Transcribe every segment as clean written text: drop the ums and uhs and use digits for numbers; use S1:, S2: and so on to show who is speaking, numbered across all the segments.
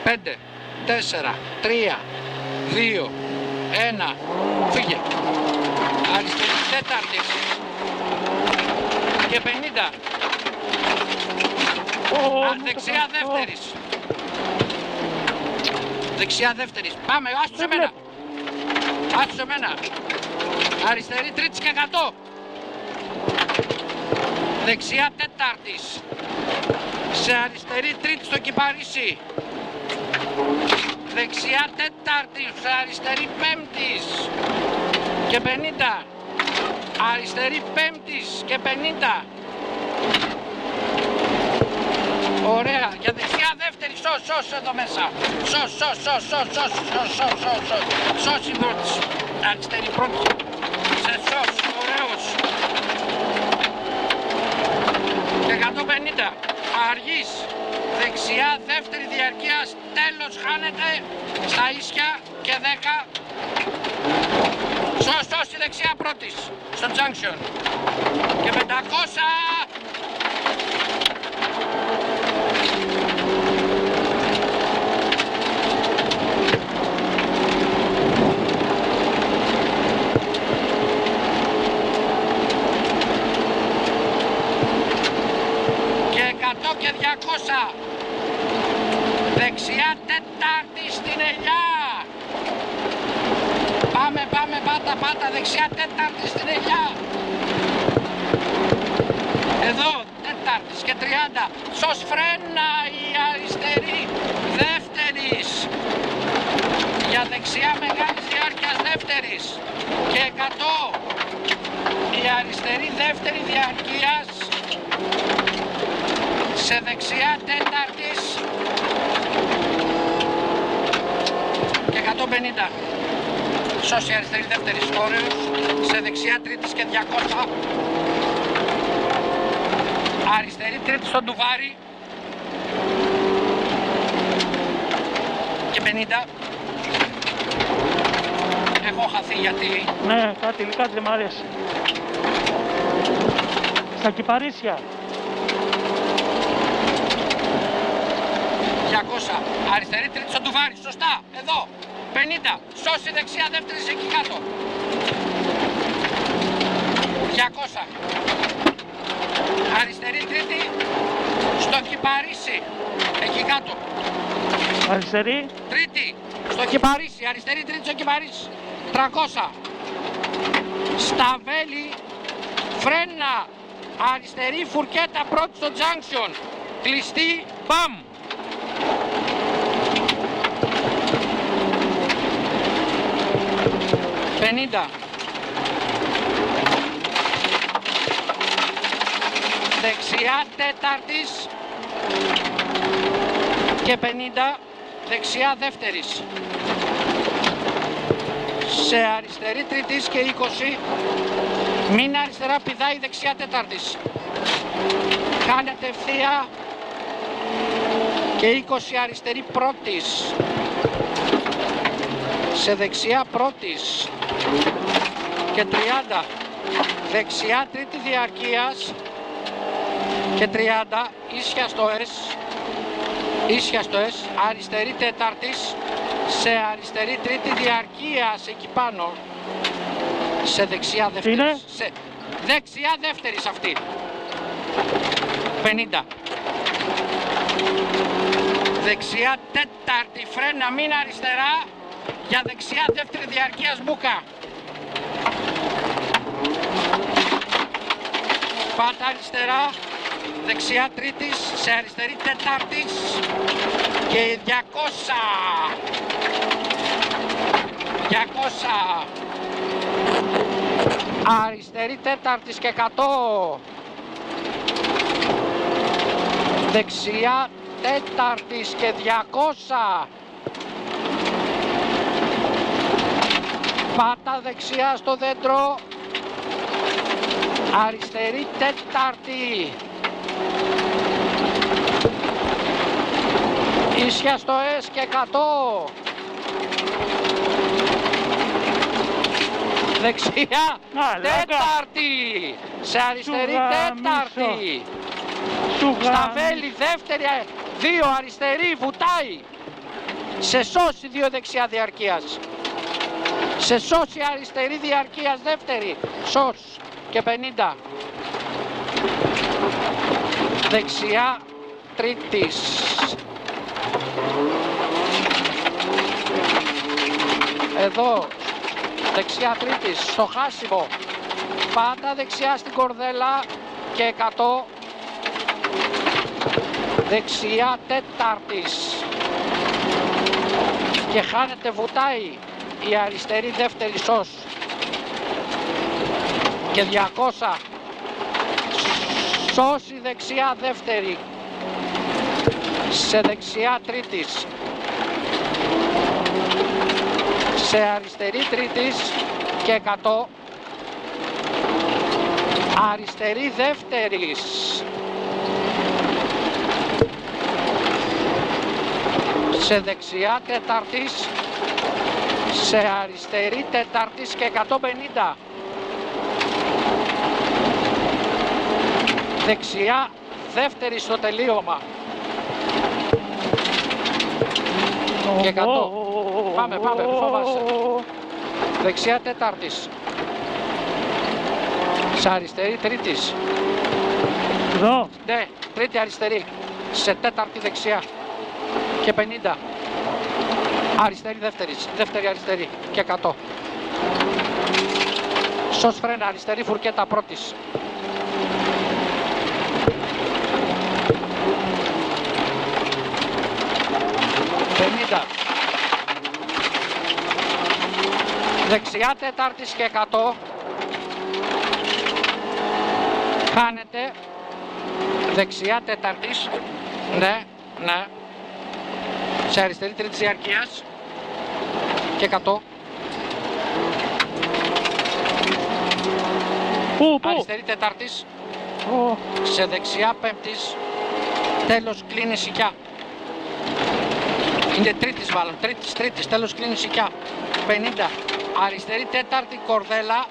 S1: 5, 4, 3, 2, 1, φύγε. Αριστερή τέταρτης και 50. Δεξιά δεύτερης. Δεξιά δεύτερης. Πάμε, άστος εμένα. Άστος εμένα. Αριστερή τρίτης και 100. Δεξιά τέταρτης. Σε αριστερή τρίτη στο κυπαρίσι. Δεξιά τέταρτης. Σε αριστερή πέμπτης και 50. Αριστερή πέμπτης και 50. Ωραία, για δεξιά δεύτερη, σως εδώ μέσα. Σως η πρώτη. Αριστερή πρώτη. Σε σως, ωραίος. Και 150. Αργής. Δεξιά δεύτερη διαρκείας. Τέλος χάνεται στα ίσια και 10. Σως η δεξιά πρώτης. Στο junction. Και 500. Και 200. Δεξιά τέταρτη στην ελιά. Πάμε, πάτα, δεξιά τέταρτη στην ελιά. Εδώ, τέταρτης και 30. Σως φρένα η αριστερή δεύτερης. Για δεξιά μεγάλης διάρκειας δεύτερης. Και 100. Η αριστερή δεύτερη διαρκείας. Σε δεξιά τέταρτης και 150. Σώση αριστερή δεύτερης, ωραίος. Σε δεξιά τρίτης και 200. Αριστερή τρίτη στο ντουβάρι και 50. Έχω χαθεί γιατί...
S2: Ναι, κάτι δεν μ' αρέσει. Στα κυπαρίσια.
S1: 200. Αριστερή τρίτη στο ντουβάρι. Σωστά. Εδώ. 50. Σώση δεξιά δεύτερης εκεί κάτω. 200. Αριστερή τρίτη στο κυπαρίσι. Εκεί κάτω.
S2: Αριστερή.
S1: Τρίτη στο κυπαρίσι. Αριστερή τρίτη στο κυπαρίσι. 300. Σταβέλη. Φρένα. Αριστερή φουρκέτα πρώτη στο junction. Κλειστή. Μπαμ. 50. Δεξιά τέταρτης και 50. Δεξιά δεύτερης. Σε αριστερή τρίτης και 20. Μην αριστερά πηδάει δεξιά τέταρτης. Κάνετε ευθεία και 20 αριστερή πρώτης. Σε δεξιά πρώτης και 30. Δεξιά τρίτη διαρκείας και 30. Ίσια στο S. Ίσια στο S. Αριστερή τέταρτης. Σε αριστερή τρίτη διαρκείας εκεί πάνω. Σε δεξιά δεύτερης. Σε δεξιά δεύτερης αυτή. 50. Δεξιά τέταρτη φρένα, μην αριστερά. Για δεξιά δεύτερη διαρκείας μπούκα. Πάτα αριστερά. Δεξιά τρίτης, σε αριστερή τέταρτης και 200. 200. Αριστερή τέταρτης και 100. Δεξιά τέταρτης και 200. Πάτα δεξιά στο δέντρο. Αριστερή τέταρτη. Ίσια στο S και 100. Δεξιά τέταρτη. Σε αριστερή τέταρτη. Σταβέλη δεύτερη. 2 αριστερή βουτάει. σε σώση 2 δεξιά διαρκείας, σε σώση αριστερή διαρκείας δεύτερη, σως και 50, δεξιά τρίτης, εδώ δεξιά τρίτης, στο χάσιμο, πάντα δεξιά στην κορδέλα και 100, δεξιά τέταρτης και χάνεται, βουτάει η αριστερή δεύτερη σως και 200, σώση δεξιά δεύτερη σε δεξιά τρίτης, σε αριστερή τρίτης και 100, αριστερή δεύτερης, σε δεξιά τέταρτης, σε αριστερή τέταρτης και 150, δεξιά δεύτερη στο τελείωμα και 100. Πάμε, μη φοβάσαι. Δεξιά τέταρτης, σε αριστερή τρίτης,
S2: Εδώ.
S1: ναι, τρίτη αριστερή, σε τέταρτη δεξιά και 50, αριστερή δεύτερη αριστερή και 100, σως φρένα αριστερή φουρκέτα πρώτης, δεξιά τέταρτης και 100, χάνεται, δεξιά τέταρτης, ναι, σε αριστερή τρίτης διαρκείας και 100,
S2: Πού.
S1: αριστερή τέταρτης,
S2: Ω,
S1: σε δεξιά πέμπτης, τέλος κλείνει σικιά. Είναι τρίτης μάλλον, τρίτης, τέλος κλείνει σικιά. 50, αριστερή τέταρτη κορδέλα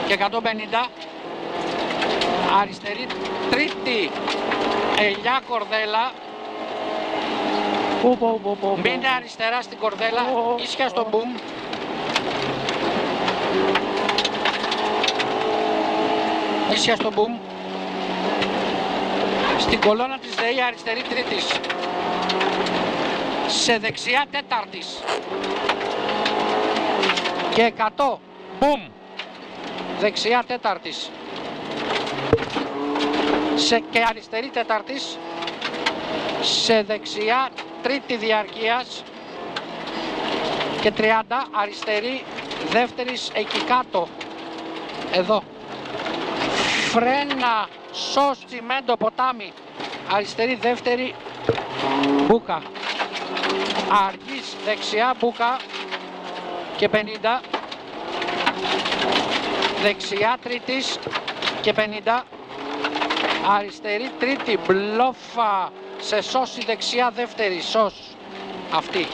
S1: και 150, αριστερή τρίτη ελιά κορδέλα,
S2: πού.
S1: μείνε αριστερά στην κορδέλα, ίσια στο μπουμ. Ίσια στο μπουμ. Στην κολόνα της ΔΕΗ αριστερή τρίτης, σε δεξιά τέταρτης και 100, μπουμ, δεξιά τέταρτης, και αριστερή τέταρτης, σε δεξιά τρίτη διαρκείας και 30, αριστερή δεύτερης εκεί κάτω, εδώ, φρένα, σως, τσιμέντο, ποτάμι, αριστερή δεύτερη μπούκα, αργής δεξιά μπούκα και 50, δεξιά τρίτης και 50, αριστερή τρίτη μπλόφα σε σώση δεξιά δεύτερη σως αυτή,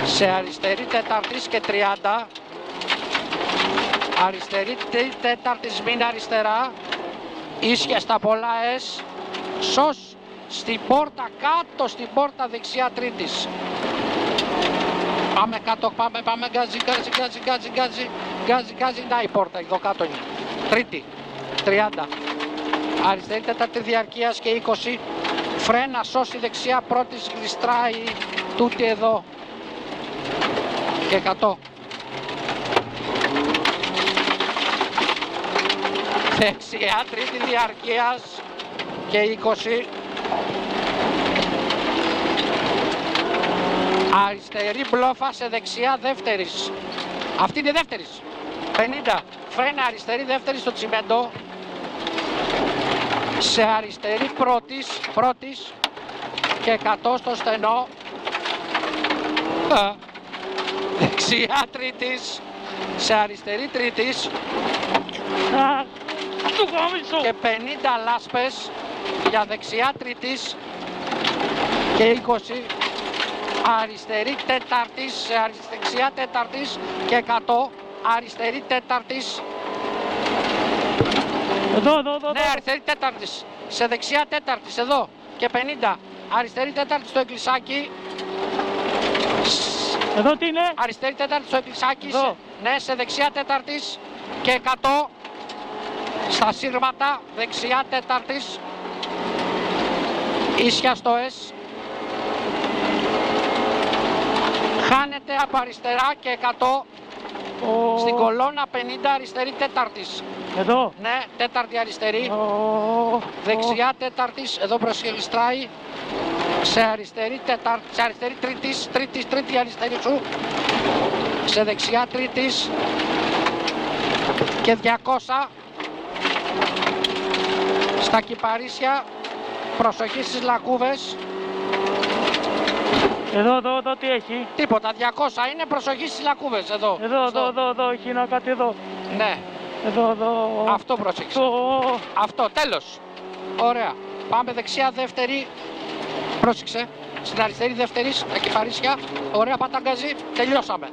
S1: σε αριστερή τέταρτης και 30, αριστερή τέταρτης μην αριστερά, ίσια στα πολλά S, σως στην πόρτα, κάτω στην πόρτα δεξιά τρίτης. Πάμε κάτω, πάμε, γκάζι, να η πόρτα, εδώ κάτω είναι. Τρίτη, 30, αριστερή τέταρτη διαρκείας και 20, φρένα, σώση δεξιά πρώτης, γλιστράει τούτη εδώ και 100. Δεξιά τρίτη διαρκείας και 20, αριστερή μπλόφα σε δεξιά δεύτερης, αυτή είναι δεύτερης, 50, φρένα αριστερή δεύτερη στο τσιμέντο, σε αριστερή πρώτης και 100 στο στενό, δεξιά τρίτης, σε αριστερή τρίτης και 50 λάσπες για δεξιά τρίτης και 20, αριστερή τέταρτης, σε δεξιά τέταρτης και 100, αριστερή τέταρτης,
S2: εδώ.
S1: ναι, αριστερή τέταρτης, σε δεξιά τέταρτης εδώ και 50, αριστερή τέταρτη στο εκκλησάκι.
S2: Εδώ τι είναι?
S1: Αριστερή τέταρτη στο εκκλησάκι.
S2: Εδώ.
S1: Ναι, σε δεξιά τέταρτης και 100 στα σύρματα, δεξιά τέταρτης, ίσια στο S. Χάνεται από αριστερά και 100 στην κολόνα 50 αριστερή τέταρτης.
S2: Εδώ.
S1: Ναι, τέταρτη αριστερή,
S2: Ω,
S1: δεξιά τέταρτης, εδώ προσγελιστράει, σε αριστερή τέταρτη, σε αριστερή τρίτη αριστερή σου, σε δεξιά τρίτης και 200 στα κυπαρίσια, προσοχή στις λακκούβες.
S2: Εδώ τι έχει?
S1: Τίποτα, 200 είναι, προσοχή στις λακκούβες, εδώ.
S2: Εδώ, έχει ένα κάτι εδώ.
S1: Ναι,
S2: Εδώ.
S1: αυτό πρόσεξε. Αυτό, τέλος. Ωραία. Πάμε δεξιά δεύτερη. Πρόσεξε. Στην αριστερή δεύτερη, τα κυπαρίσια. Ωραία, πατάγκαζι. Τελειώσαμε.